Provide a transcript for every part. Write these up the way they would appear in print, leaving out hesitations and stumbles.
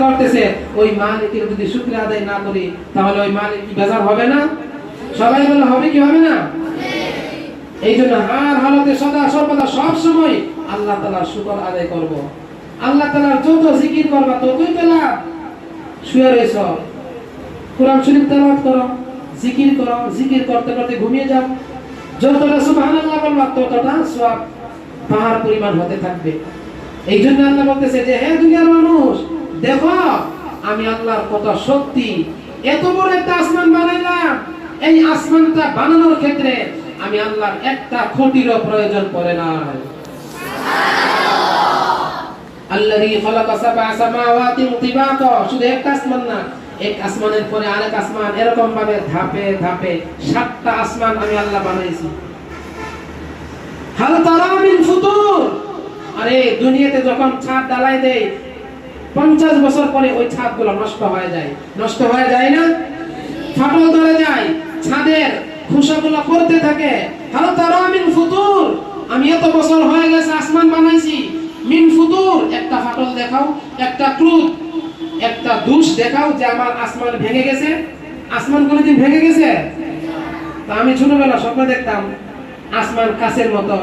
করতেছে, ওই মালিকের যদি শুকরিয়া আদায় না করি তাহলে ওই মালিক কি বেজার হবে না? সবাই বলে হবে কি হবে না? এই জন্য হার হালতে সদা সর্বদা সব সময় আল্লাহ তাআলার শুকর আদায় করব। আল্লাহ তাআলার যত জিকির করবা ততই পেলা। শুয়ে রয়েছ, কোরআন শরীফ তেলাওয়াত করো, জিকির করো, জিকির করতে করতে ঘুমিয়ে যাও, যতটা সুবহানাল্লাহ বলবা ততটা সওয়াব পাহাড় পরিমাণ হতে থাকবে। এই জন্য আল্লাহ বলতেছে যে হে দুনিয়ার মানুষ, দেখো আমি আল্লাহর কত শক্তি, এত বড় একটা আসমান বানাইলাম। এই আসমানটা বানানোর ক্ষেত্রে আমি আল্লাহর একটা খুঁটিরও প্রয়োজন পড়ে না। আল্লাযী খালাকা সাবআ সামাওয়াতি তিবাকা, শুধু একটা আসমান না, এক আসমানের পরে আরেক আসমান, এরকম ভাবে ধাপে ধাপে 7টা আসমান আমি আল্লাহ বানাইছি। হাল তারা মিন ফুতুর, আরে দুনিয়াতে যখন ছাদ ঢালাই দেয় 50 বছর পরে ওই ছাদগুলো নষ্ট হয়ে যায়। নষ্ট হয়ে যায় না? ফাটল ধরে যায়, ছাদের খোসাগুলো পড়তে থাকে। হাল তারা মিন ফুতুর, আমি এত বছর হয়ে গেছে আসমান বানাইছি, মিন ফুতুর, একটা ফাটল দেখাও, একটা ক্রুদ, একটা দোষ দেখাও যে আমার আসমান ভেঙে গেছে। আসমান কোনদিন ভেঙে গেছে? তা আমি ছোটবেলা স্বপ্ন দেখতাম আসমান কাছের মতো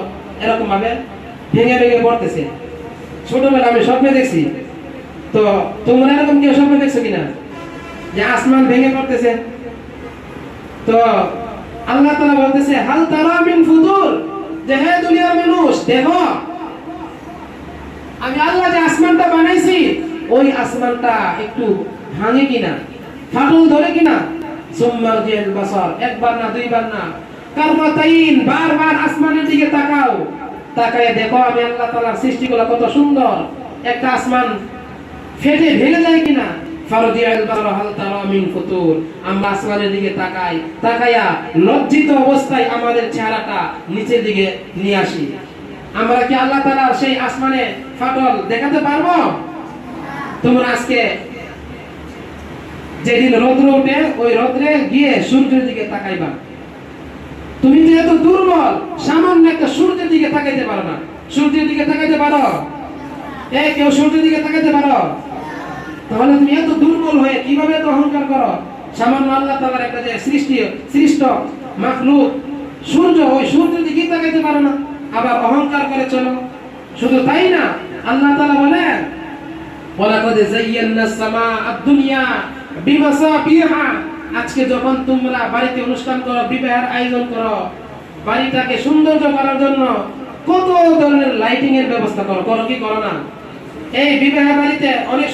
এরকম ভাবে ভেঙে ভেঙে পড়তেছে। ছোটবেলা আমি স্বপ্নে দেখছি। তো তোমরা এরকম কেউ স্বপ্ন দেখছো কিনা যে আসমান ভেঙে পড়তেছে? তো আল্লাহ তাআলা বলতেছে হাল তারা মিন ফুতুর, যে হে দুনিয়ার মানুষ দেখো আমি আল্লাহ যে আসমানটা বানাইছি ওই আসমানটা একটু ভাঙে কিনা, ফাটল ধরে কিনা। সুম্মারজিল বাসার, একবার না দুইবার না, কারমাতাইন, বারবার আসমানের দিকে তাকাও, তাকায় দেখো আমি আল্লাহ তাআলার সৃষ্টিগুলো কত সুন্দর। একটা আসমান ফেটে ভেঙে যায় কিনা। ফারদিয়াল বাসার হাল তারা মিন ফুতুর, আমরা আসমানের দিকে তাকাই, তাকায়া লজ্জিত অবস্থায় আমাদের চেহারাটা নিচের দিকে নিয়ে আসি। আমরা কি আল্লাহ তাআলার সেই আসমানে ফাটল দেখাতে পারবো? তোমরা আজকে যেদিন রৌদ্র ওঠে ওই রৌদ্রে গিয়ে সূর্যের দিকে তাকাইবা। তুমি যে এত দুর্বল, সামান্য একটা সূর্যের দিকে তাকাইতে পারো না। সূর্যের দিকে তাকাইতে পারো? কেউ সূর্যের দিকে তাকাইতে পারো? তাহলে তুমি এত দুর্বল হয়ে কিভাবে এত অহংকার করো? সামান্য আল্লাহ তাআলার একটা যে সৃষ্ট মাখলুক সূর্য, ওই সূর্যের দিকে তাকাইতে পারো না, আবার অহংকার করে চলো। শুধু তাই না, আল্লাহ তাআলা বলেন ওয়ালাকাদ যায়্যানাস সামা আদ-দুনিয়া বিমাসাবিহা, আজকে যখন তোমরা বাড়িতে অনুষ্ঠান করো, বিবাহের আয়োজন করো, বাড়িটাকে সৌন্দর্য করার জন্য কত ধরনের লাইটিং এর ব্যবস্থা করো, করো কি করো না? এই বিবাহের বাড়িতে অনেক